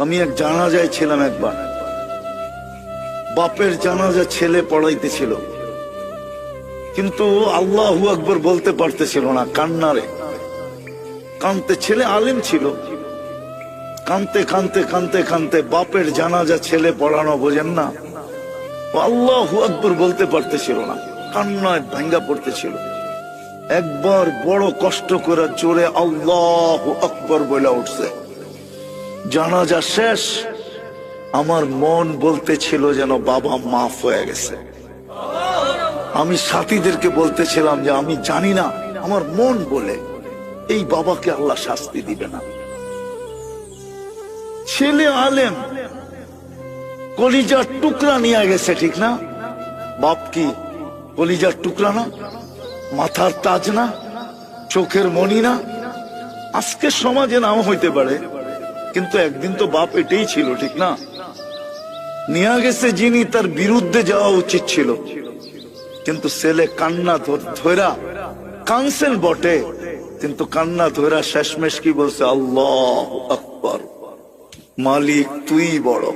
আমি এক জানাজায় ছিলাম একবার, বাপের জানাজা ছেলে পড়াইতেছিল, কিন্তু আল্লাহু আকবার বলতে পারতেছিল না, কান্নারে কানতে। ছেলে আলেম ছিল, কানতে কানতে কানতে কানতে বাপের জানাজা ছেলে পড়ানো বোঝেন না, আল্লাহু আকবার বলতে পারতেছিল না, কান্নায় ভাঙ্গা পড়তেছিল। একবার বড় কষ্ট করে জোরে আল্লাহু আকবার বলে উঠছে। জানাজা শেষ, আমার মন বলতেছিল যেন বাবা মাফ হয়ে গেছে। আমি সাথীদেরকে বলতেছিলাম যে আমি জানি না, আমার মন বলে এই বাবাকে আল্লাহ শাস্তি দিবে না। ছেলে আলেম, কলিজার টুকরা নিয়ে গেছে, ঠিক না? বাপ কি কলিজার টুকরা না? মাথার তাজ না? চোখের মণি না? আজকে সমাজে নাও হইতে পারে, কিন্তু একদিন তো বাপ এটাই ছিল, ঠিক না? নিয়ে গেছে যিনি, তার বিরুদ্ধে যাওয়া উচিত ছিল, কিন্তু ছেলে কান্না ধরা কানসেন বটে, কিন্তু কান্না ধরা শেষমেশ কি বলছে? আল্লাহু আকবার, মালিক তুই বড়।